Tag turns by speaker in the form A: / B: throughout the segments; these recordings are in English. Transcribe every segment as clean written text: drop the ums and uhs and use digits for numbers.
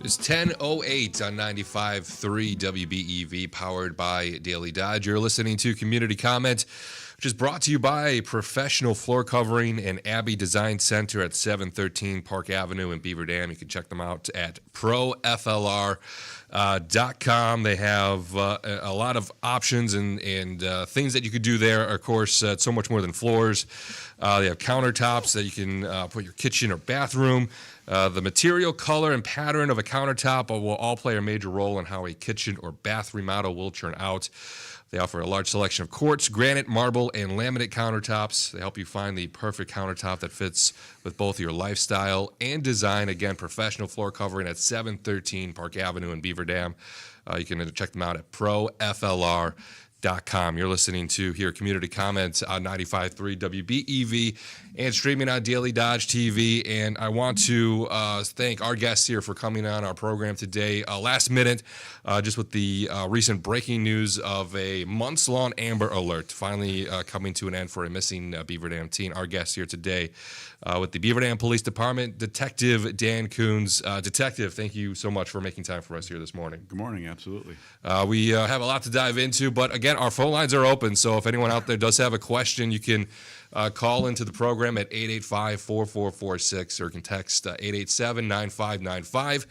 A: It's 10:08 on 95.3 WBEV, powered by Daily Dodge. You're listening to Community Comment, which is brought to you by Professional Floor Covering and Abbey Design Center at 713 Park Avenue in Beaver Dam. You can check them out at proflr.com. They have a lot of options and things that you could do there. Of course, it's so much more than floors. They have countertops that you can put your kitchen or bathroom. The material, color, and pattern of a countertop will all play a major role in how a kitchen or bath remodel will turn out. They offer a large selection of quartz, granite, marble, and laminate countertops. They help you find the perfect countertop that fits with both your lifestyle and design. Again, Professional Floor Covering at 713 Park Avenue in Beaver Dam. You can check them out at proflr.com. You're listening to here Community Comments on 95.3 WBEV and streaming on Daily Dodge TV. And I want to thank our guests here for coming on our program today. Last minute, just with the recent breaking news of a months-long Amber Alert finally coming to an end for a missing Beaver Dam teen. Our guest here today with the Beaver Dam Police Department, Detective Dan Coons. Detective, thank you so much for making time for us here this morning.
B: Good morning, absolutely.
A: We have a lot to dive into, but again, our phone lines are open, so if anyone out there does have a question, you can call into the program at 885-4446 or you can text 887-9595.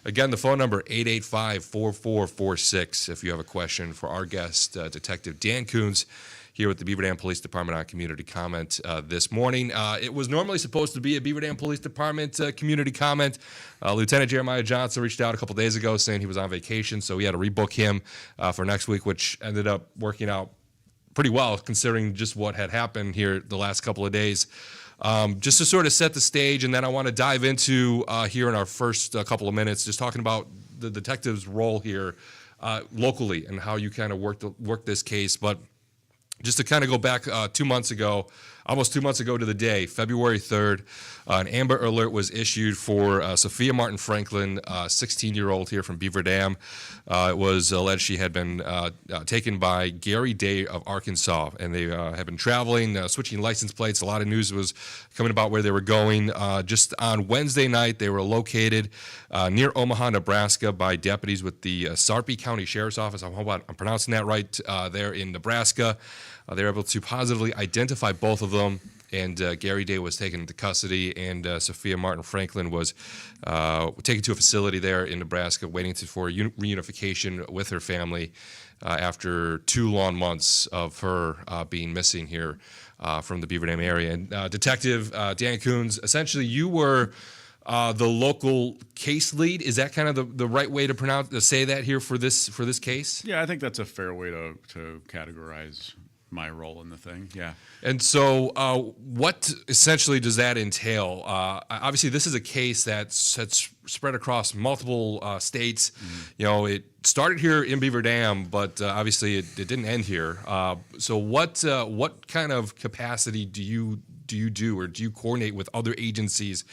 A: Again, the phone number 885-4446 if you have a question for our guest, Detective Dan Coons, here with the Beaver Dam Police Department on Community Comment this morning. It was normally supposed to be a Beaver Dam Police Department Community Comment. Lieutenant Jeremiah Johnson reached out a couple days ago saying he was on vacation, so we had to rebook him for next week, which ended up working out pretty well considering just what had happened here the last couple of days. Just to sort of set the stage, and then I want to dive into here in our first couple of minutes, just talking about the detective's role here locally and how you kind of work this case. But just to kind of go back 2 months ago, almost 2 months ago to the day, February 3rd, an Amber Alert was issued for Sophia Martin Franklin, a 16-year-old here from Beaver Dam. It was alleged she had been taken by Gary Day of Arkansas, and they had been traveling, switching license plates. A lot of news was coming about where they were going. Just on Wednesday night, they were located near Omaha, Nebraska by deputies with the Sarpy County Sheriff's Office. I hope I'm pronouncing that right, there in Nebraska. They were able to positively identify both of them, and Gary Day was taken into custody, and Sophia Martin Franklin was taken to a facility there in Nebraska, waiting for reunification with her family after 2 long months of her being missing here from the Beaver Dam area. And Detective Dan Coons, essentially you were the local case lead. Is that kind of the right way to say that here for this case?
B: Yeah, I think that's a fair way to categorize my role in the thing, yeah.
A: And so what essentially does that entail? Obviously, this is a case that's spread across multiple states. Mm-hmm. You know, it started here in Beaver Dam, but obviously it didn't end here. So what kind of capacity do you do, or do you coordinate with other agencies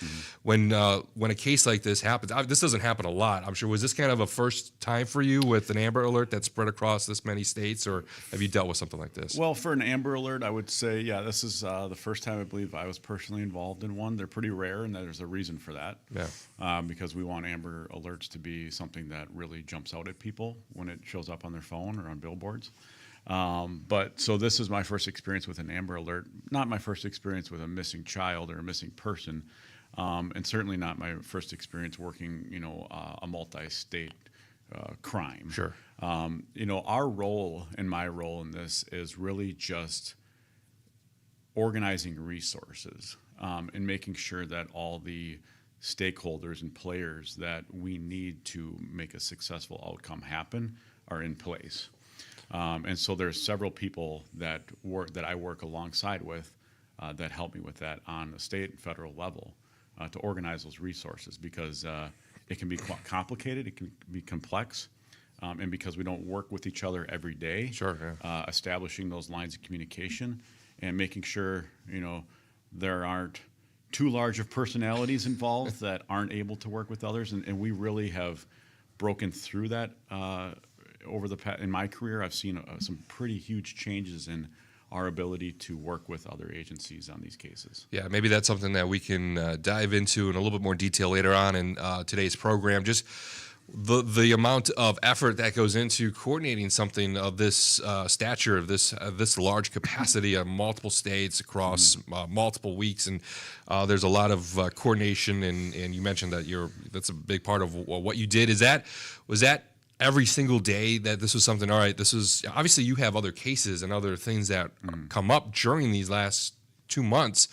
A: when a case like this happens? This doesn't happen a lot, I'm sure. Was this kind of a first time for you with an Amber Alert that spread across this many states, or have you dealt with something like this?
B: Well, for an Amber Alert, I would say, yeah, this is the first time I believe I was personally involved in one. They're pretty rare, and there's a reason for that. Yeah. Because we want Amber Alerts to be something that really jumps out at people when it shows up on their phone or on billboards. But so this is my first experience with an Amber Alert, not my first experience with a missing child or a missing person, and certainly not my first experience working, a multi-state crime.
A: Sure.
B: Our role and my role in this is really just organizing resources and making sure that all the stakeholders and players that we need to make a successful outcome happen are in place. And so there's several people that I work alongside with that help me with that on the state and federal level to organize those resources, because it can be complicated, it can be complex, and because we don't work with each other every day.
A: Sure. Yeah.
B: Establishing those lines of communication and making sure there aren't too large of personalities involved that aren't able to work with others, and we really have broken through that. In my career, I've seen some pretty huge changes in our ability to work with other agencies on these cases.
A: Yeah, maybe that's something that we can dive into in a little bit more detail later on in today's program. Just the amount of effort that goes into coordinating something of this stature, of this large capacity of multiple states across multiple weeks, and there's a lot of coordination. And you mentioned that that's a big part of what you did. Was that every single day that this was something? All right, this is obviously you have other cases and other things that come up during these last 2 months.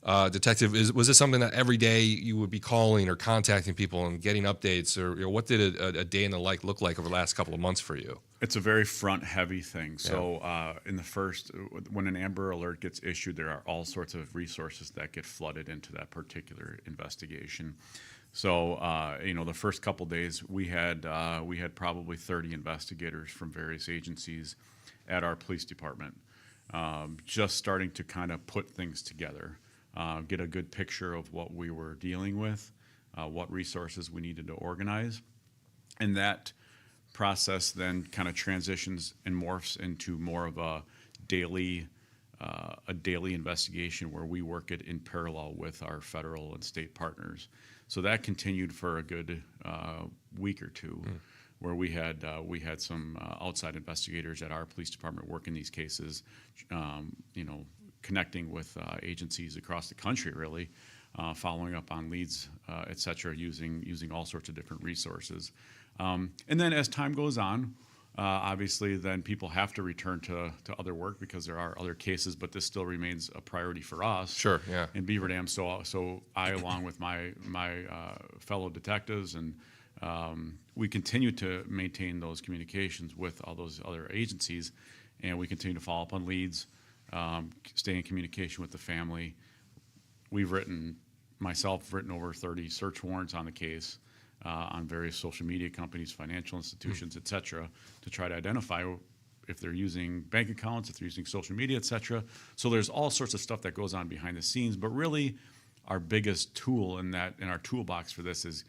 A: Detective, was this something that every day you would be calling or contacting people and getting updates, or what did a day in the life look like over the last couple of months for you?
B: It's a very front-heavy thing. So in the first, when an Amber Alert gets issued, there are all sorts of resources that get flooded into that particular investigation. So the first couple days we had probably 30 investigators from various agencies at our police department, just starting to kind of put things together. Get a good picture of what we were dealing with, what resources we needed to organize. And that process then kind of transitions and morphs into more of a daily investigation where we work it in parallel with our federal and state partners. So that continued for a good week or two, where we had some outside investigators at our police department working these cases, connecting with agencies across the country, really, following up on leads, et cetera, using all sorts of different resources. And then as time goes on, obviously then people have to return to other work because there are other cases, but this still remains a priority for us.
A: Sure, yeah.
B: In Beaver Dam. So I, along with my fellow detectives, and we continue to maintain those communications with all those other agencies, and we continue to follow up on leads. Stay in communication with the family. Myself written over 30 search warrants on the case, on various social media companies, financial institutions, et cetera, to try to identify if they're using bank accounts, if they're using social media, et cetera. So there's all sorts of stuff that goes on behind the scenes, but really our biggest tool in our toolbox for this is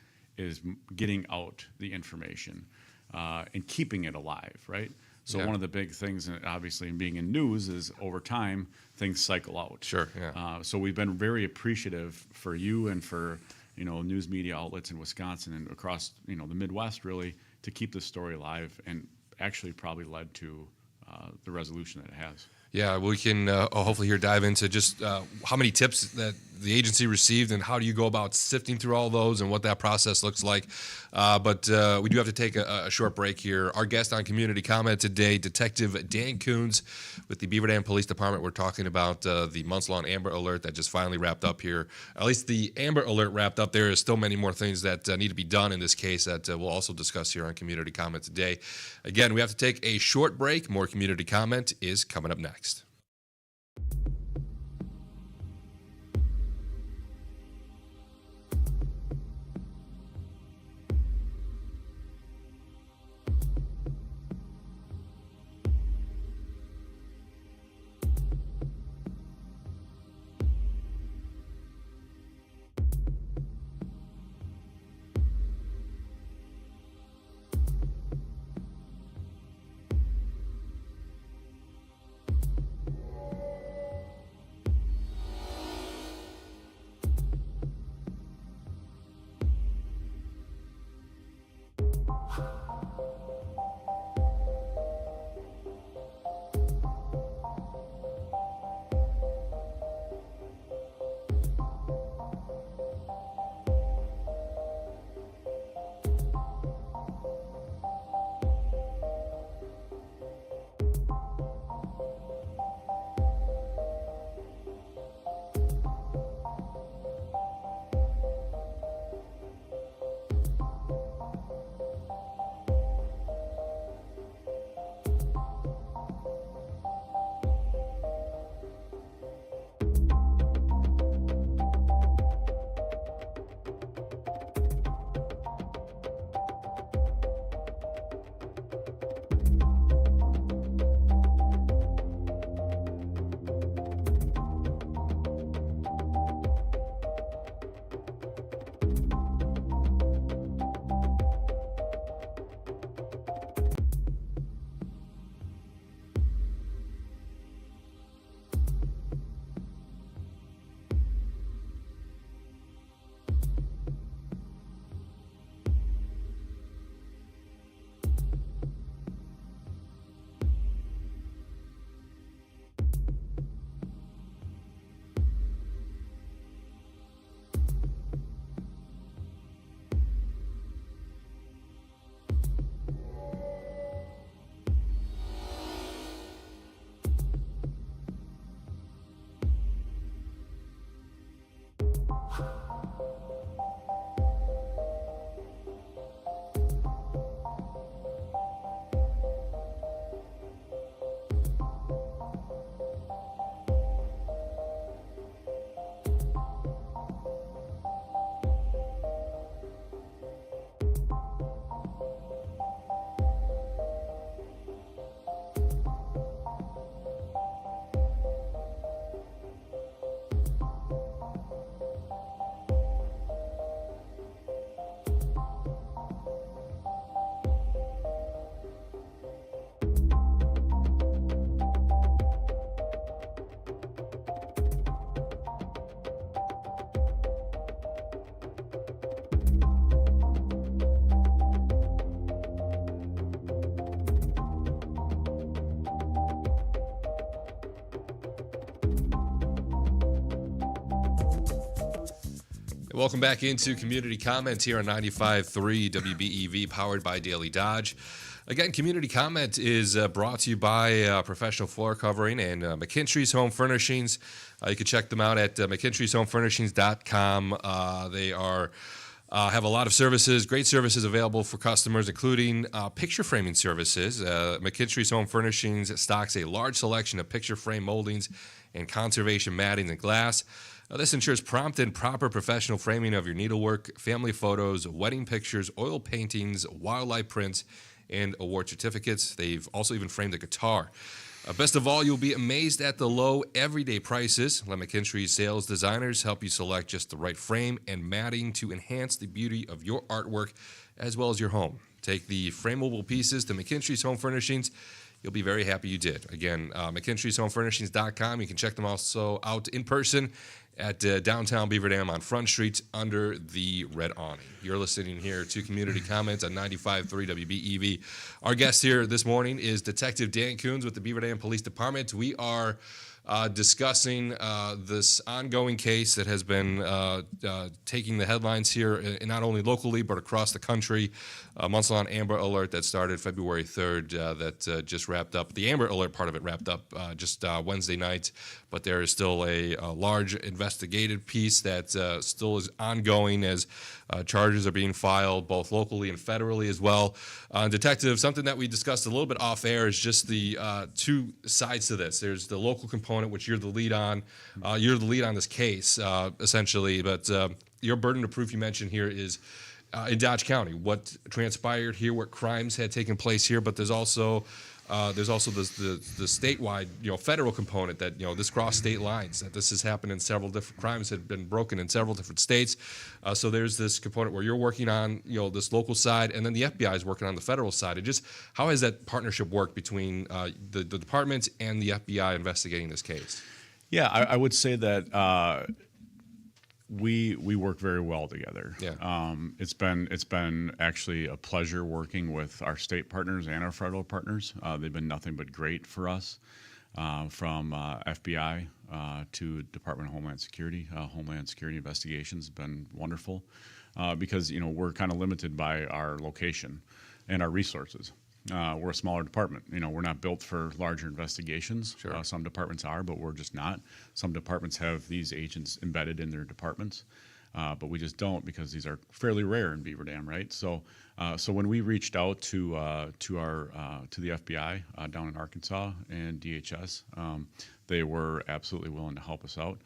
B: getting out the information and keeping it alive, right? So one of the big things, obviously, in being in news is over time, things cycle out.
A: Sure, yeah.
B: So we've been very appreciative for you and for, news media outlets in Wisconsin and across, the Midwest, really, to keep this story alive, and actually probably led to the resolution that it has.
A: Yeah, we can hopefully here dive into just how many tips that the agency received and how do you go about sifting through all those and what that process looks like. But we do have to take a short break here. Our guest on Community Comment today, Detective Dan Coons with the Beaver Dam Police Department. We're talking about the months-long Amber Alert that just finally wrapped up here. At least the Amber Alert wrapped up. There is still many more things that need to be done in this case that we'll also discuss here on Community Comment today. Again, we have to take a short break. More Community Comment is coming up next. Welcome back into Community Comment here on 95.3 WBEV, powered by Daily Dodge. Again, Community Comment is brought to you by Professional Floor Covering and McKinstry's Home Furnishings. You can check them out at McKinstry'sHomeFurnishings.com. They are have a lot of services, great services available for customers, including picture framing services. McKinstry's Home Furnishings stocks a large selection of picture frame moldings and conservation matting and glass. This ensures prompt and proper professional framing of your needlework, family photos, wedding pictures, oil paintings, wildlife prints, and award certificates. They've also even framed a guitar. Best of all, you'll be amazed at the low, everyday prices. Let McKinstry's sales designers help you select just the right frame and matting to enhance the beauty of your artwork as well as your home. Take the frameable pieces to McKinstry's Home Furnishings. You'll be very happy you did. Again, McKinstry'sHomeFurnishings.com. You can check them also out in person at downtown Beaver Dam on Front Street under the red awning. You're listening here to Community Comments on 95.3 WBEV. Our guest here this morning is Detective Dan Coons with the Beaver Dam Police Department. We are discussing this ongoing case that has been taking the headlines here, not only locally but across the country. A months-long Amber Alert that started February 3rd that just wrapped up. The Amber Alert part of it wrapped up just Wednesday night, but there is still a large investigative piece that still is ongoing as charges are being filed both locally and federally as well. Detective, something that we discussed a little bit off air is just the two sides to this. There's the local component, which you're the lead on. You're the lead on this case, essentially, but your burden of proof you mentioned here is in Dodge County, what transpired here, what crimes had taken place here, but there's also the statewide, federal component that, this crossed state lines, that this has happened in several different crimes that have been broken in several different states. So there's this component where you're working on, this local side, and then the FBI is working on the federal side. And just how has that partnership worked between the department and the FBI investigating this case?
B: Yeah, I would say that we work very well together.
A: Yeah.
B: It's been actually a pleasure working with our state partners and our federal partners. They've been nothing but great for us, from FBI to Department of Homeland Security. Homeland Security investigations have been wonderful because we're kind of limited by our location and our resources. We're a smaller department. We're not built for larger investigations.
A: Sure.
B: Some departments are, but we're just not. Some departments have these agents embedded in their departments, but we just don't because these are fairly rare in Beaver Dam, right? So when we reached out to the FBI down in Arkansas and DHS, they were absolutely willing to help us out.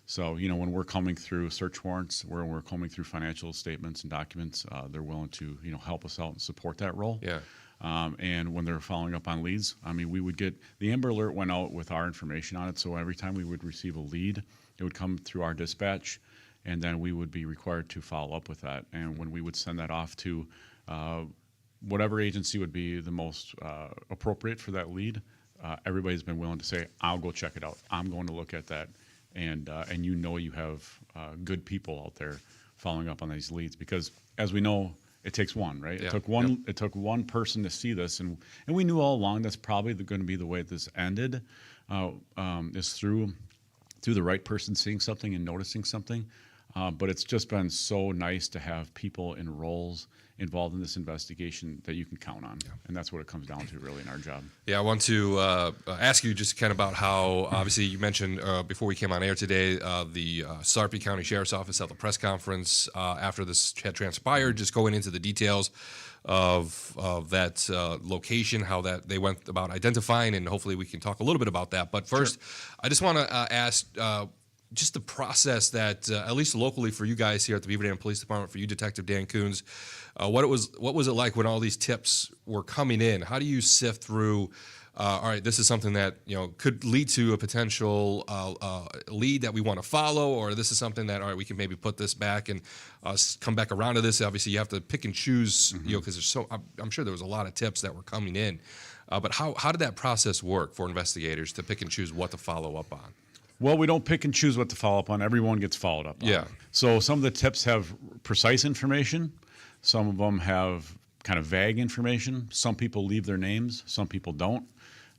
B: So, when we're coming through search warrants, when we're coming through financial statements and documents, they're willing to, help us out and support that role.
A: Yeah.
B: And when they're following up on leads, we would get the Amber Alert went out with our information on it. So every time we would receive a lead, it would come through our dispatch, and then we would be required to follow up with that. And when we would send that off to whatever agency would be the most appropriate for that lead, everybody's been willing to say, "I'll go check it out. I'm going to look at that." And you have good people out there following up on these leads because, as we know, it takes one, right?
A: Yeah.
B: It took one. Yep. It took one person to see this, and we knew all along that's probably going to be the way this ended, is through the right person seeing something and noticing something. But it's just been so nice to have people in roles involved in this investigation that you can count on, and that's what it comes down to, really, in our job.
A: Yeah, I want to ask you just kind of about how, obviously, you mentioned before we came on air today, the Sarpy County Sheriff's Office held a press conference after this had transpired, just going into the details of that location, how that they went about identifying, and hopefully we can talk a little bit about that. But first, sure. I just want to ask just the process that, at least locally for you guys here at the Beaver Dam Police Department, for you, Detective Dan Coons, what was it like when all these tips were coming in? How do you sift through, all right, this is something that could lead to a potential lead that we want to follow, or this is something that, all right, we can maybe put this back and come back around to this. Obviously, you have to pick and choose, because there's I'm sure there was a lot of tips that were coming in. But how did that process work for investigators to pick and choose what to follow up on?
B: Well, we don't pick and choose what to follow up on. Everyone gets followed up on.
A: Yeah.
B: So some of the tips have precise information. Some of them have kind of vague information. Some people leave their names. Some people don't.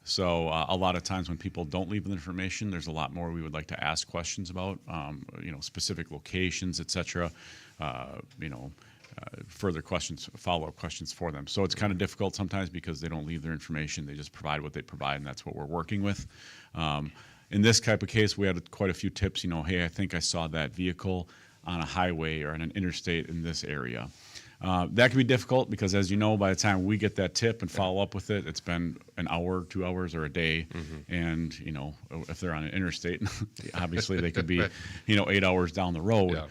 B: So a lot of times when people don't leave the information, there's a lot more we would like to ask questions about, specific locations, et cetera, further questions, follow-up questions for them. So it's kind of difficult sometimes because they don't leave their information. They just provide what they provide, and that's what we're working with. In this type of case, we had quite a few tips. Hey, I think I saw that vehicle on a highway or on an interstate in this area. That can be difficult because, as you know, by the time we get that tip and follow up with it, it's been an hour, 2 hours, or a day. And, if they're on an interstate, obviously they could be, 8 hours down the road. Yeah.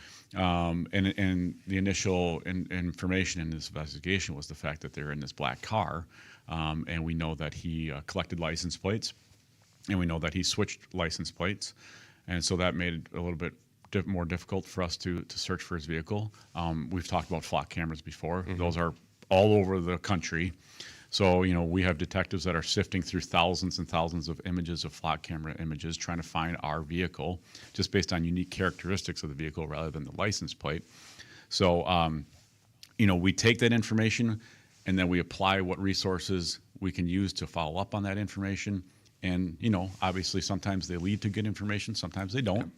B: And the initial information in this investigation was the fact that they're in this black car. And we know that he collected license plates, and we know that he switched license plates. And so that made it a little bit more difficult for us to search for his vehicle. We've talked about flock cameras before. Those are all over the country. So, we have detectives that are sifting through thousands and thousands of images of flock camera images, trying to find our vehicle just based on unique characteristics of the vehicle rather than the license plate. So, we take that information and then we apply what resources we can use to follow up on that information. And, obviously sometimes they lead to good information, sometimes they don't.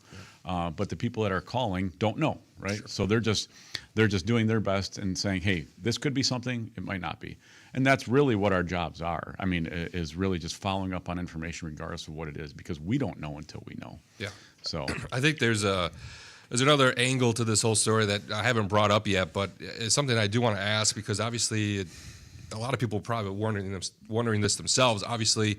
B: But the people that are calling don't know, right? Sure. So they're just doing their best and saying, hey, this could be something, it might not be. And that's really what our jobs are. I mean, is really just following up on information regardless of what it is, because we don't know until we know. Yeah. So
A: I think there's another angle to this whole story that I haven't brought up yet, but it's something I do want to ask because obviously a lot of people are probably wondering this themselves. Obviously,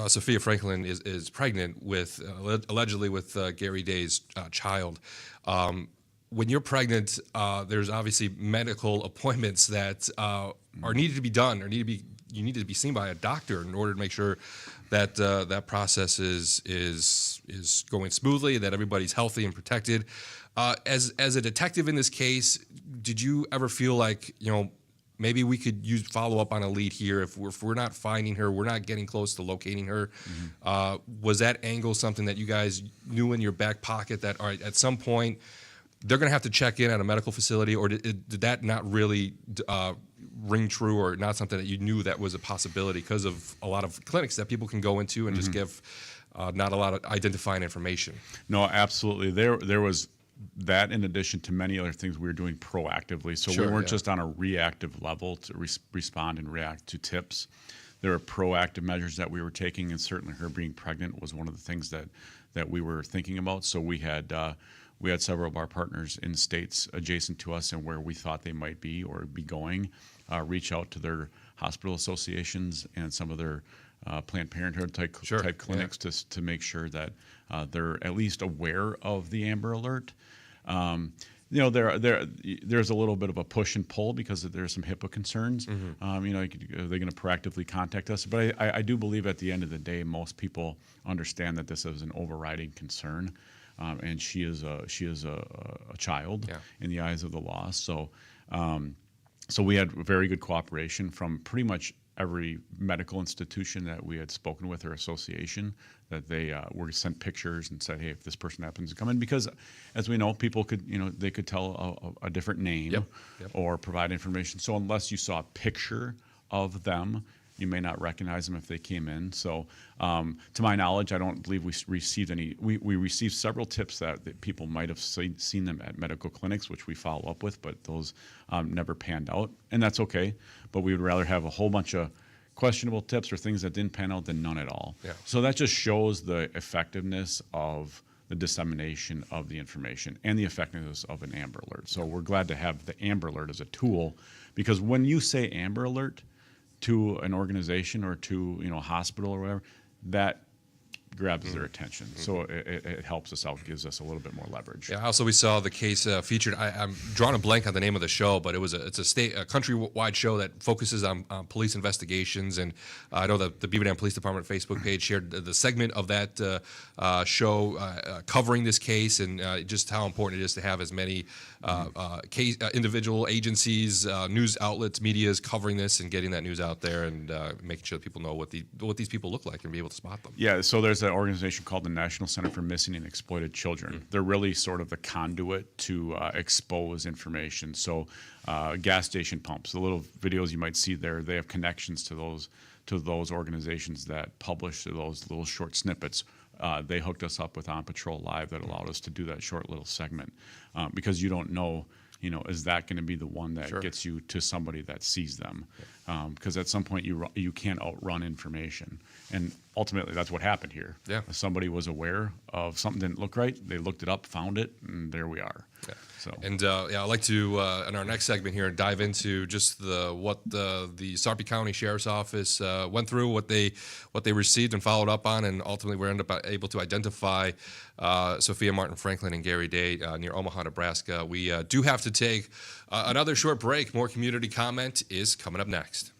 A: Sophia Franklin is pregnant with allegedly with Gary Day's child. When you're pregnant, there's obviously medical appointments that are needed to be done, or you need to be seen by a doctor in order to make sure that that process is going smoothly, that everybody's healthy and protected. As a detective in this case, did you ever feel like maybe we could follow up on a lead here if we're not finding her, we're not getting close to locating her? Was that angle something that you guys knew in your back pocket that, all right, at some point they're going to have to check in at a medical facility, or did that not really ring true, or not something that you knew that was a possibility because of a lot of clinics that people can go into and just give not a lot of identifying information? No,
B: absolutely. There was that in addition to many other things we were doing proactively. So we weren't just on a reactive level to respond and react to tips. There were proactive measures that we were taking, and certainly her being pregnant was one of the things that we were thinking about. So we had several of our partners in states adjacent to us and where we thought they might be or be going, reach out to their hospital associations and some of their Planned Parenthood type clinics to make sure that they're at least aware of the Amber Alert. There's a little bit of a push and pull because there's some HIPAA concerns. Are they going to proactively contact us? But I do believe at the end of the day, most people understand that this is an overriding concern, and she is a child in the eyes of the law. So we had very good cooperation from pretty much every medical institution that we had spoken with or association, that they were sent pictures and said, hey, if this person happens to come in, because as we know, people could, they could tell a different name or provide information. So unless you saw a picture of them, you may not recognize them if they came in. So to my knowledge, I don't believe we received any. We received several tips that people might have seen them at medical clinics, which we follow up with, but those never panned out. And that's okay. But we would rather have a whole bunch of questionable tips or things that didn't pan out than none at all. Yeah. So that just shows the effectiveness of the dissemination of the information and the effectiveness of an Amber Alert. So we're glad to have the Amber Alert as a tool, because when you say Amber Alert to an organization or to a hospital or whatever, that grabs their attention. So it helps us out, gives us a little bit more leverage.
A: Yeah. Also, we saw the case featured. I'm drawing a blank on the name of the show, but it's a countrywide show that focuses on police investigations. And I know that the Beaver Dam Police Department Facebook page shared the segment of that show covering this case, and just how important it is to have as many individual agencies, news outlets, medias covering this and getting that news out there, and making sure that people know what these people look like and be able to spot them.
B: Yeah. So there's an organization called the National Center for Missing and Exploited Children. They're really sort of the conduit to expose information. So gas station pumps, the little videos you might see there, they have connections to those organizations that publish those little short snippets. They hooked us up with On Patrol Live that allowed us to do that short little segment because you don't know, is that going to be the one that gets you to somebody that sees them? Because at some point you can't outrun information. And ultimately, that's what happened here.
A: Yeah.
B: Somebody was aware of something didn't look right. They looked it up, found it, and there we are.
A: Yeah.
B: So.
A: And I'd like to in our next segment here dive into just what the Sarpy County Sheriff's Office went through, what they received and followed up on, and ultimately we're able to identify Sophia Martin Franklin and Gary Day near Omaha, Nebraska. We do have to take another short break. More community comment is coming up next.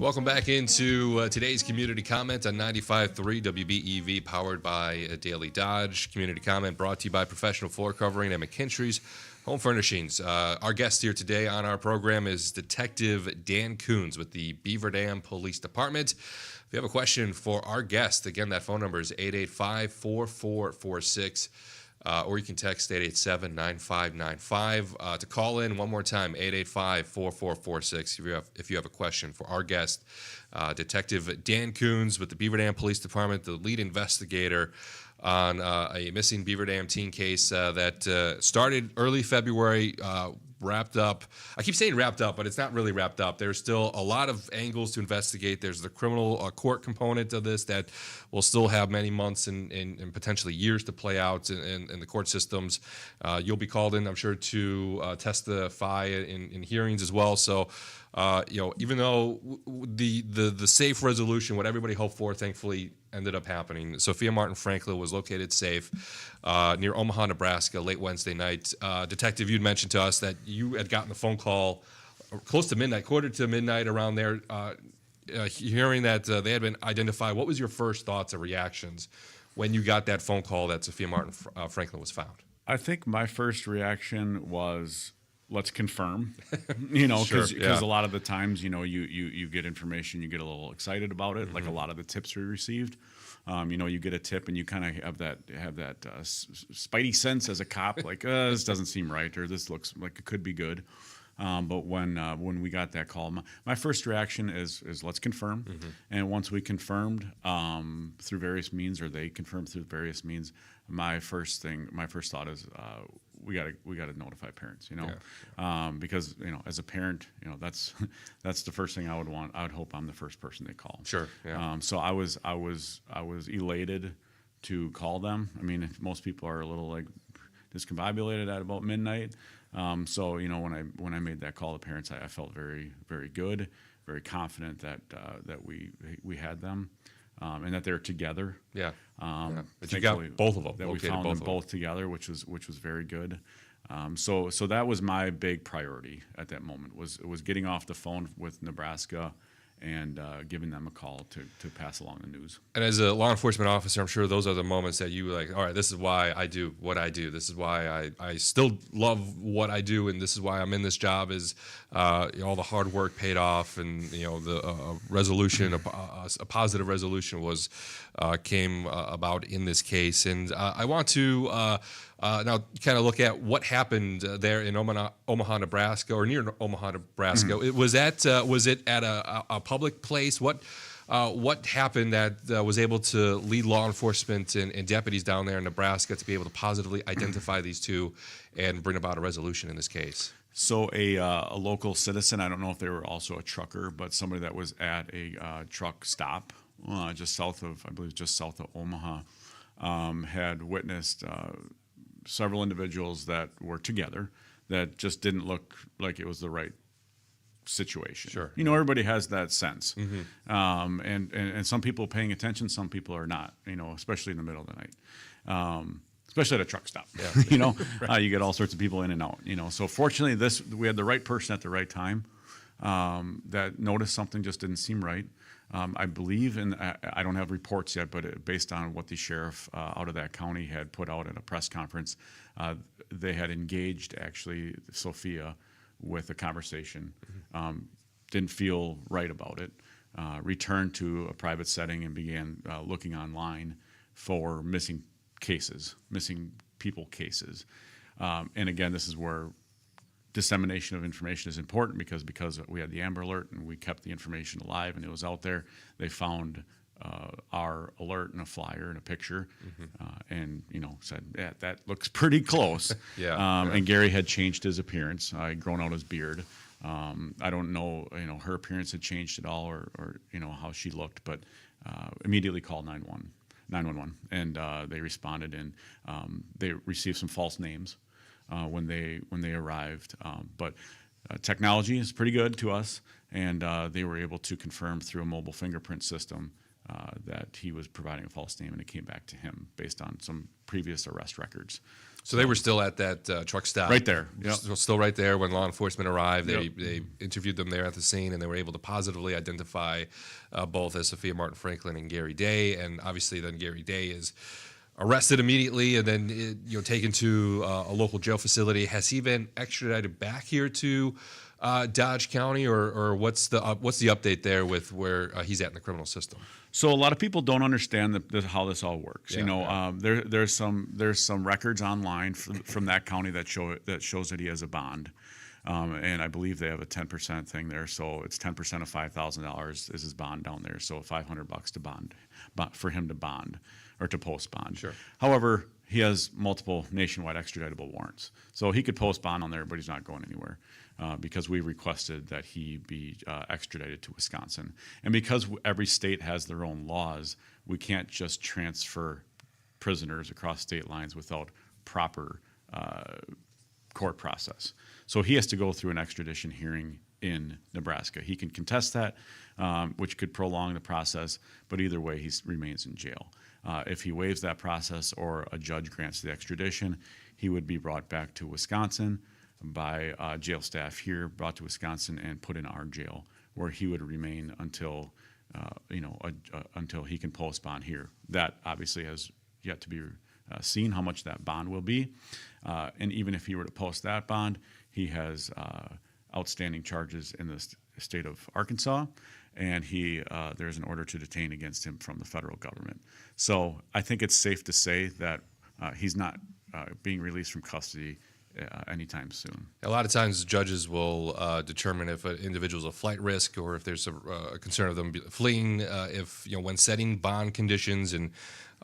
A: Welcome back into today's Community Comment on 95.3 WBEV, powered by Daily Dodge. Community Comment brought to you by Professional Floor Covering and McKinstry's Home Furnishings. Our guest here today on our program is Detective Dan Coons with the Beaver Dam Police Department. If you have a question for our guest, again, that phone number is 885-4446. Or you can text 887-9595. To call in one more time, 885-4446 if you have a question for our guest, Detective Dan Coons with the Beaver Dam Police Department, the lead investigator on a missing Beaver Dam teen case that started early February, wrapped up. I keep saying wrapped up, but it's not really wrapped up. There's still a lot of angles to investigate. There's the criminal court component of this that will still have many months and potentially years to play out in the court systems. You'll be called in, I'm sure, to testify in hearings as well. So, even though the safe resolution, what everybody hoped for, thankfully ended up happening. Sophia Martin Franklin was located safe near Omaha, Nebraska, late Wednesday night. Detective, you'd mentioned to us that you had gotten a phone call close to midnight, quarter to midnight, around there, hearing that they had been identified. What was your first thoughts or reactions when you got that phone call that Sophia Martin Franklin was found?
B: I think my first reaction was, let's confirm, because
A: Sure, yeah.
B: a lot of the times, you get information, you get a little excited about it, like a lot of the tips we received. You get a tip and you kind of have that spidey sense as a cop, like, this doesn't seem right, or this looks like it could be good. But when we got that call, my first reaction is let's confirm. And once we confirmed through various means, or they confirmed through various means, my first thought is we got to notify parents, because as a parent, that's the first thing I would want. I would hope I'm the first person they call.
A: Sure. Yeah.
B: So I was elated to call them. I mean, most people are a little like discombobulated at about midnight. So when I made that call to parents, I felt very, very good, very confident that we had them, and that they're together.
A: Yeah. But you got both of them.
B: That we found them both together, which was very good. So that was my big priority at that moment, was getting off the phone with Nebraska and giving them a call to pass along the news.
A: And as a law enforcement officer, I'm sure those are the moments that you like, all right, this is why I do what I do. This is why I still love what I do, and this is why I'm in this job, is all the hard work paid off, and the resolution, a positive resolution came about in this case. And I want to now kind of look at what happened there in Omaha, Nebraska, or near Omaha, Nebraska. Was it at a public place? What happened that was able to lead law enforcement and deputies down there in Nebraska to be able to positively identify these two and bring about a resolution in this case?
B: So a local citizen, I don't know if they were also a trucker, but somebody that was at a truck stop just south of Omaha, had witnessed several individuals that were together that just didn't look like it was the right situation.
A: Sure.
B: Everybody has that sense. And some people paying attention, some people are not, especially in the middle of the night. Especially at a truck stop. Yeah. Right. You get all sorts of people in and out, So fortunately we had the right person at the right time that noticed something just didn't seem right. I believe, and I don't have reports yet, but based on what the sheriff out of that county had put out at a press conference, they had engaged actually Sophia with a conversation, didn't feel right about it, returned to a private setting and began looking online for missing people cases. And again, this is where dissemination of information is important, because we had the Amber Alert and we kept the information alive and it was out there. They found our alert and a flyer and a picture, and said, yeah, that looks pretty close. And Gary had changed his appearance. I'd grown out his beard. I don't know, her appearance had changed at all, or how she looked, but immediately called 911, and they responded, and they received some false names when they arrived. But technology is pretty good to us, and they were able to confirm through a mobile fingerprint system that he was providing a false name, and it came back to him based on some previous arrest records.
A: So they were still at that truck stop.
B: Right there. Yep.
A: Still right there when law enforcement arrived.
B: Yep.
A: They interviewed them there at the scene, and they were able to positively identify both as Sophia Martin Franklin and Gary Day. And obviously then Gary Day is arrested immediately and then taken to a local jail facility. Has he been extradited back here to Dodge County, or what's the update there with where he's at in the criminal system?
B: So a lot of people don't understand how this all works.
A: Yeah,
B: There's some records online from that county that shows that he has a bond, and I believe they have a 10% thing there. So it's 10% of $5,000 is his bond down there. So $500 to bond for him to bond or to post bond.
A: Sure.
B: However, he has multiple nationwide extraditable warrants, so he could post bond on there, but he's not going anywhere. Because we requested that he be extradited to Wisconsin. And because every state has their own laws, we can't just transfer prisoners across state lines without proper court process. So he has to go through an extradition hearing in Nebraska. He can contest that, which could prolong the process, but either way, he remains in jail. If he waives that process or a judge grants the extradition, he would be brought back to Wisconsin by jail staff here, brought to Wisconsin and put in our jail, where he would remain until until he can post bond here. That obviously has yet to be seen how much that bond will be, and even if he were to post that bond, he has outstanding charges in the state of Arkansas, and there's an order to detain against him from the federal government. So I think it's safe to say that he's not being released from custody anytime soon.
A: A lot of times judges will determine if an individual is a flight risk or if there's a concern of them fleeing, if when setting bond conditions. And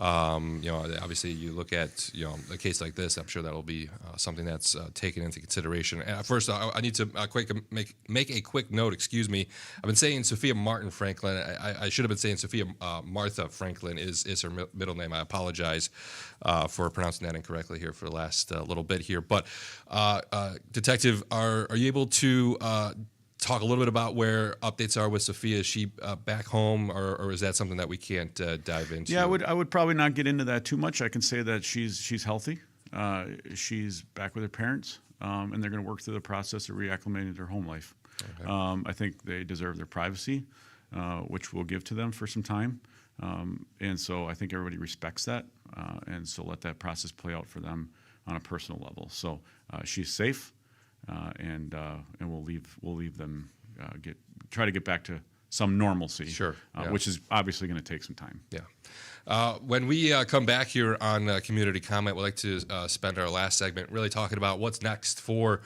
A: obviously you look at a case like this, I'm sure that'll be something that's taken into consideration. And first, I need to make a quick note. Excuse me. I've been saying Sophia Martin Franklin. I should have been saying Sophia Martha Franklin is her middle name. I apologize for pronouncing that incorrectly here for the last little bit here. But Detective, are you able to talk a little bit about where updates are with Sophia? Is she back home, or is that something that we can't dive into?
B: Yeah, I would probably not get into that too much. I can say that she's healthy. She's back with her parents, and they're going to work through the process of reacclimating to her home life. Okay. I think they deserve their privacy, which we'll give to them for some time. And so I think everybody respects that, and so let that process play out for them on a personal level. So she's safe. And we'll leave them try to get back to some normalcy,
A: sure, yeah.
B: Which is obviously going to take some time.
A: Yeah. When we come back here on Community Comment, we'd like to spend our last segment really talking about what's next for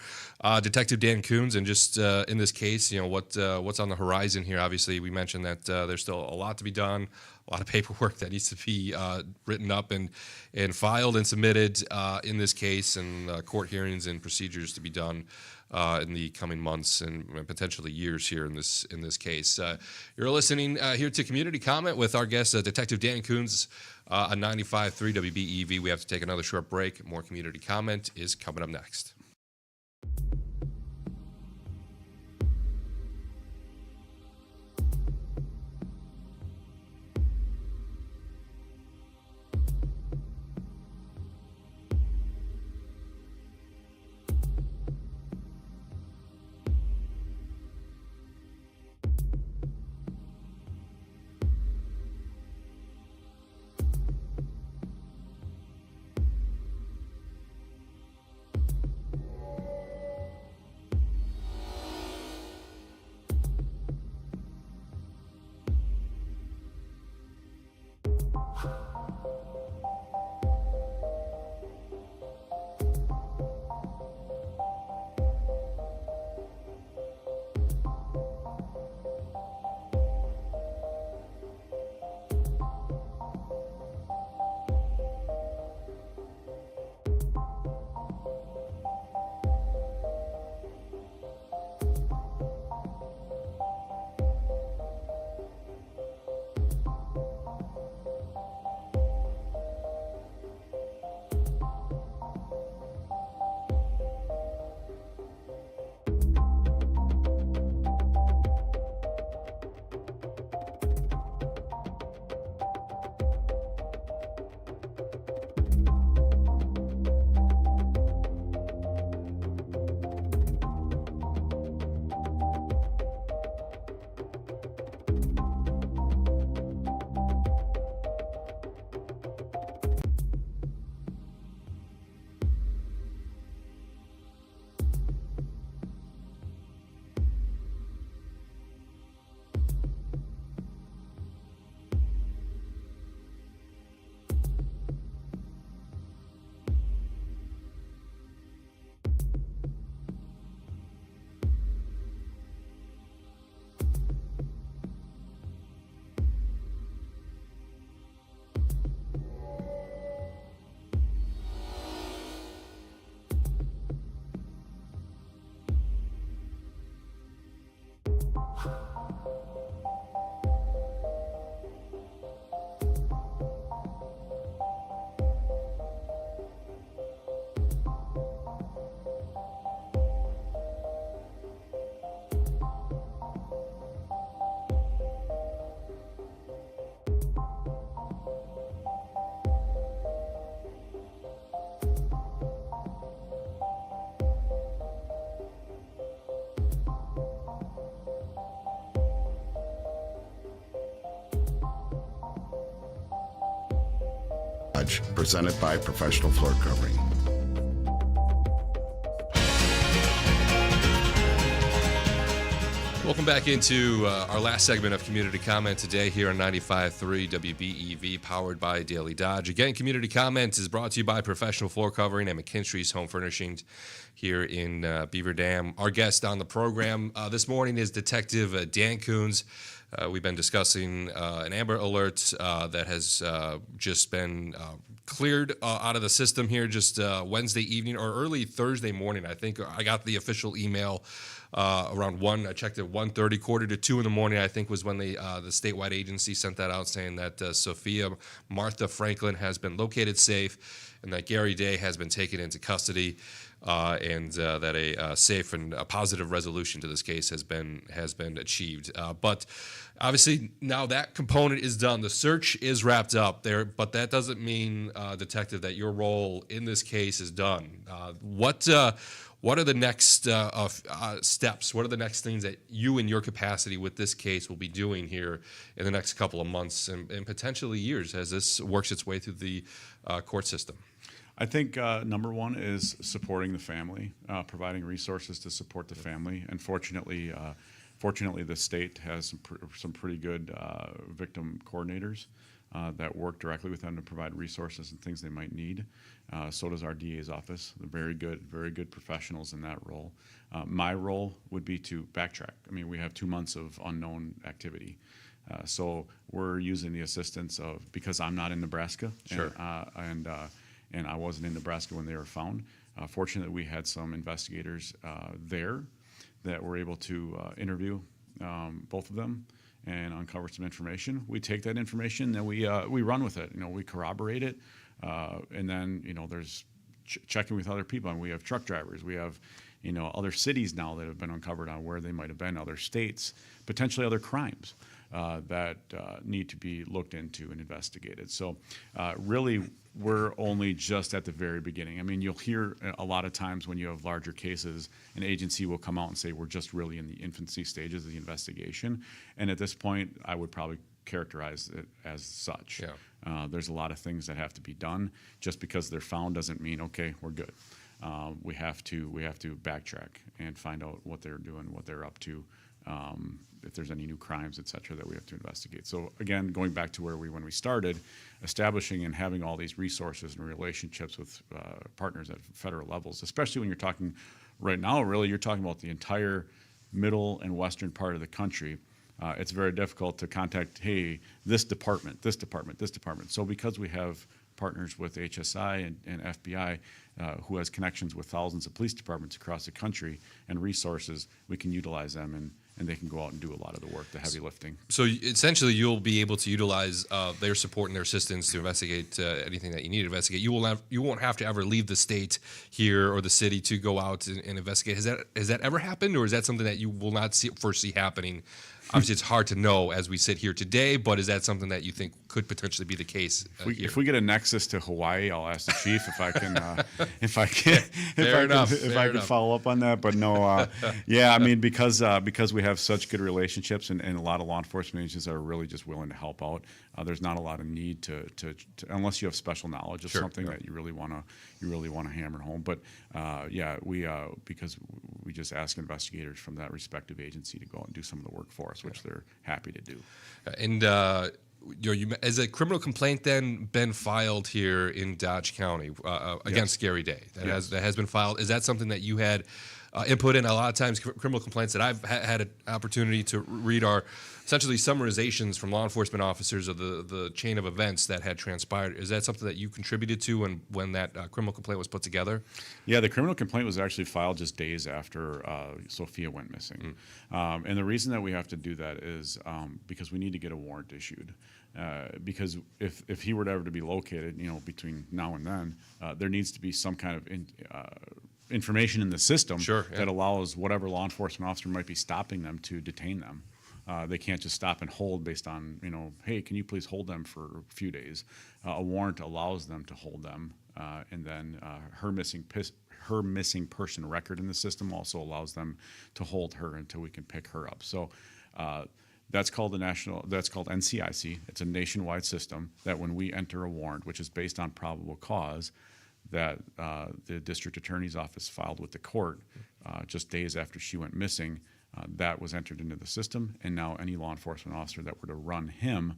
A: Detective Dan Coons, and just in this case, what's on the horizon here. Obviously, we mentioned that there's still a lot to be done, a lot of paperwork that needs to be written up and filed and submitted in this case, and court hearings and procedures to be done in the coming months and potentially years here in this case. You're listening here to Community Comment with our guest, Detective Dan Coons, on 95.3 WBEV. We have to take another short break. More Community Comment is coming up next.
C: Dodge, presented by Professional Floor Covering.
A: Welcome back into our last segment of Community Comment today here on 95.3 WBEV, powered by Daily Dodge. Again, Community Comment is brought to you by Professional Floor Covering and McKinstry's Home Furnishings here in Beaver Dam. Our guest on the program this morning is Detective Dan Coons. We've been discussing an Amber Alert that has just been cleared out of the system here just Wednesday evening or early Thursday morning. I think I got the official email around 1. I checked at 1:30, quarter to 2 in the morning, I think was when the statewide agency sent that out, saying that Sophia Martha Franklin has been located safe and that Gary Day has been taken into custody. And that a safe and a positive resolution to this case has been achieved. But obviously now that component is done. The search is wrapped up there, but that doesn't mean, Detective, that your role in this case is done. What are the next steps? What are the next things that you, in your capacity with this case, will be doing here in the next couple of months and potentially years as this works its way through the court system?
B: I think number one is supporting the family, providing resources to support the family. And fortunately, the state has some pretty good victim coordinators that work directly with them to provide resources and things they might need. So does our DA's office. They're very good professionals in that role. My role would be to backtrack. I mean, we have 2 months of unknown activity. So we're using the assistance of, because I'm not in Nebraska,
A: Sure.
B: and I wasn't in Nebraska when they were found. Fortunately, we had some investigators there that were able to interview both of them and uncover some information. We take that information, then we run with it. We corroborate it, and then there's checking with other people. And we have truck drivers. We have other cities now that have been uncovered on where they might have been, other states, potentially other crimes that need to be looked into and investigated. So really, we're only just at the very beginning. I mean, you'll hear a lot of times when you have larger cases, an agency will come out and say, we're just really in the infancy stages of the investigation. And at this point, I would probably characterize it as such.
A: Yeah.
B: There's a lot of things that have to be done. Just because they're found doesn't mean, okay, we're good. We have to backtrack and find out what they're doing, what they're up to, if there's any new crimes, et cetera, that we have to investigate. So again, going back to when we started, establishing and having all these resources and relationships with partners at federal levels, especially when you're talking right now, really, you're talking about the entire middle and western part of the country. It's very difficult to contact, hey, this department. So because we have partners with HSI and FBI, who has connections with thousands of police departments across the country and resources, we can utilize them and they can go out and do a lot of the work, the heavy lifting.
A: So essentially, you'll be able to utilize their support and their assistance to investigate anything that you need to investigate. You won't have to ever leave the state here or the city to go out and investigate. Has that ever happened, or is that something that you will not foresee happening? Obviously, it's hard to know as we sit here today, but is that something that you think could potentially be the case?
B: If we get a nexus to Hawaii, I'll ask the chief if I can follow up on that. But no, yeah, I mean, because we have such good relationships and a lot of law enforcement agencies are really just willing to help out. There's not a lot of need to unless you have special knowledge of something that you really want to hammer home. But because we just ask investigators from that respective agency to go out and do some of the work for us, which they're happy to do.
A: And has a criminal complaint then been filed here in Dodge County against Gary Day? That has been filed. Is that something that you had input in? A lot of times, criminal complaints that I've had an opportunity to read are essentially summarizations from law enforcement officers of the chain of events that had transpired. Is that something that you contributed to when that criminal complaint was put together?
B: Yeah, the criminal complaint was actually filed just days after Sophia went missing. And the reason that we have to do that is because we need to get a warrant issued. Because if he were ever to be located, between now and then, there needs to be some kind of information in the system that allows whatever law enforcement officer might be stopping them to detain them. They can't just stop and hold based on, hey, can you please hold them for a few days? A warrant allows them to hold them, and then her missing person record in the system also allows them to hold her until we can pick her up. So That's called NCIC. It's a nationwide system that when we enter a warrant, which is based on probable cause, that the district attorney's office filed with the court just days after she went missing, that was entered into the system, and now any law enforcement officer that were to run him,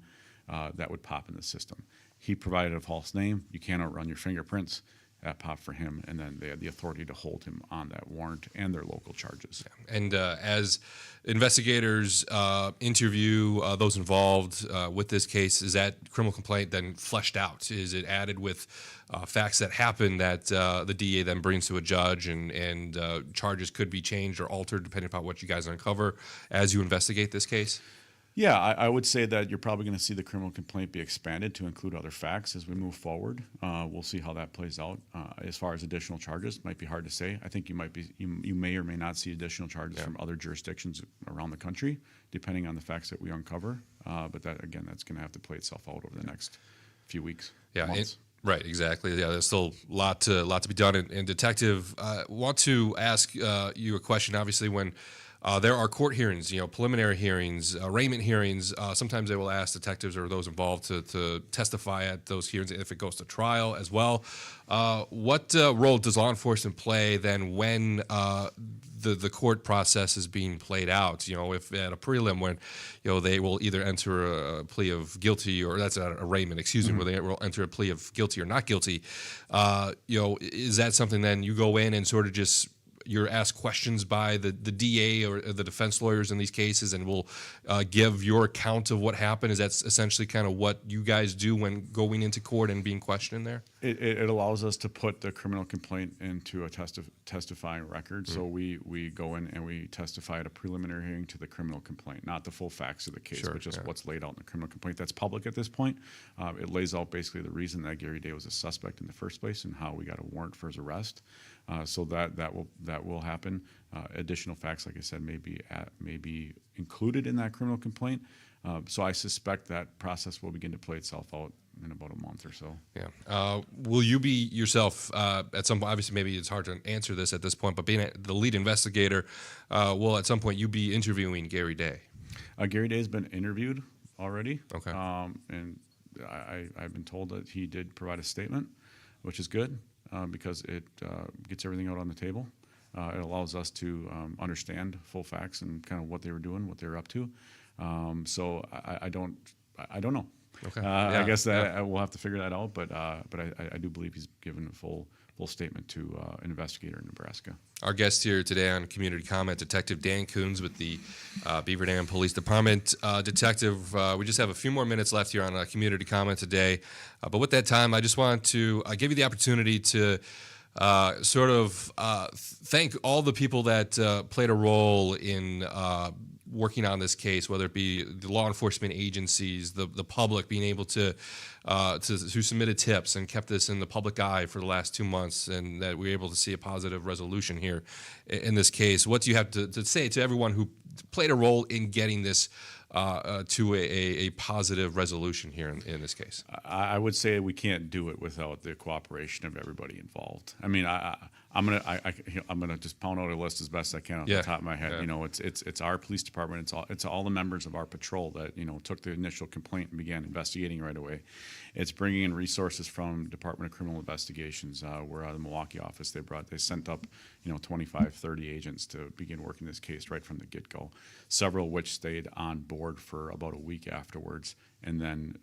B: that would pop in the system. He provided a false name. You cannot run your fingerprints. That popped for him, and then they had the authority to hold him on that warrant and their local charges.
A: Yeah. And as investigators interview those involved with this case, is that criminal complaint then fleshed out? Is it added with facts that happen that the DA then brings to a judge, and charges could be changed or altered depending upon what you guys uncover as you investigate this case?
B: Yeah, I would say that you're probably going to see the criminal complaint be expanded to include other facts as we move forward. We'll see how that plays out. As far as additional charges, might be hard to say. I think you may or may not see additional charges from other jurisdictions around the country, depending on the facts that we uncover. But that's going to have to play itself out over the next few weeks, months.
A: Right, exactly. Yeah, there's still a lot to be done. And Detective, want to ask you a question. Obviously, when there are court hearings, preliminary hearings, arraignment hearings. Sometimes they will ask detectives or those involved to testify at those hearings if it goes to trial as well. What role does law enforcement play then when the court process is being played out? If at a prelim when they will either enter a plea of guilty, or that's an arraignment, excuse me, where they will enter a plea of guilty or not guilty. Is that something then you go in and sort of just you're asked questions by the DA or the defense lawyers in these cases, and will give your account of what happened? Is that essentially kind of what you guys do when going into court and being questioned there?
B: It allows us to put the criminal complaint into a testifying record. So we go in and we testify at a preliminary hearing to the criminal complaint, not the full facts of the case, but just what's laid out in the criminal complaint. That's public at this point. It lays out basically the reason that Gary Day was a suspect in the first place and how we got a warrant for his arrest. So that will happen. Additional facts, like I said, may be included in that criminal complaint. So I suspect that process will begin to play itself out in about a month or so.
A: Yeah. Will you be yourself at some point? Obviously, maybe it's hard to answer this at this point, but being the lead investigator, will at some point you be interviewing Gary Day?
B: Gary Day has been interviewed already.
A: Okay.
B: And I've been told that he did provide a statement, which is good. Because it gets everything out on the table. It allows us to understand full facts and kind of what they were doing, what they were up to. So I don't know.
A: Okay.
B: I guess that we'll have to figure that out. But I do believe he's given a full statement to an investigator in Nebraska.
A: Our guest here today on Community Comment, Detective Dan Coons with the Beaver Dam Police Department. Detective, we just have a few more minutes left here on Community Comment today. But with that time, I just want to give you the opportunity to thank all the people that played a role in working on this case, whether it be the law enforcement agencies, the public being able who submitted tips and kept this in the public eye for the last 2 months, and that we were able to see a positive resolution here in this case. What do you have to say to everyone who played a role in getting this to a positive resolution here in this case?
B: I would say we can't do it without the cooperation of everybody involved. I mean, I'm gonna just pound out a list as best I can off the top of my head.
A: Yeah.
B: It's our police department. It's all the members of our patrol that took the initial complaint and began investigating right away. It's bringing in resources from Department of Criminal Investigations. We're out of the Milwaukee office. They sent up 25, 30 agents to begin working this case right from the get-go. Several of which stayed on board for about a week afterwards, and then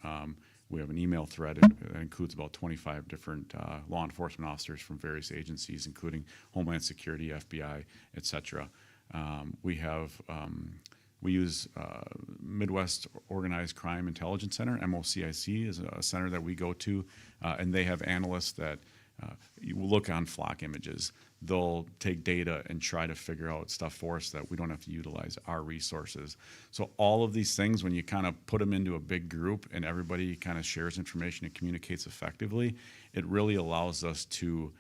B: we have an email thread that includes about 25 different law enforcement officers from various agencies, including Homeland Security, FBI, etc. We use Midwest Organized Crime Intelligence Center, MOCIC, is a center that we go to, and they have analysts that you look on flock images. They'll take data and try to figure out stuff for us that we don't have to utilize our resources. So all of these things, when you kind of put them into a big group and everybody kind of shares information and communicates effectively, it really allows us to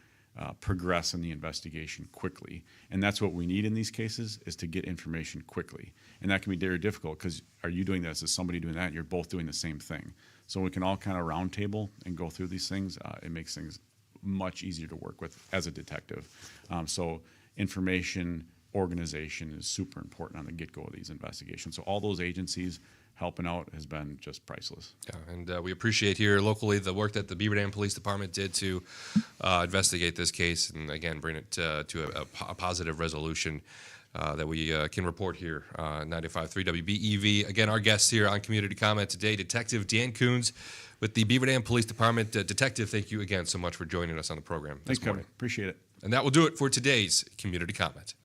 B: progress in the investigation quickly. And that's what we need in these cases, is to get information quickly. And that can be very difficult, because are you doing this? Is somebody doing that? You're both doing the same thing. So we can all kind of round table and go through these things. It makes things much easier to work with as a detective. So information organization is super important on the get-go of these investigations. So all those agencies helping out has been just priceless.
A: Yeah, and we appreciate here locally the work that the Beaver Dam Police Department did to investigate this case and, again, bring it to a positive resolution that we can report here on 95.3 WBEV. Again, our guests here on Community Comment today, Detective Dan Coons with the Beaver Dam Police Department. Detective, thank you again so much for joining us on the program
B: Thanks,
A: this morning.
B: Kevin. Appreciate it.
A: And that will do it for today's Community Comment.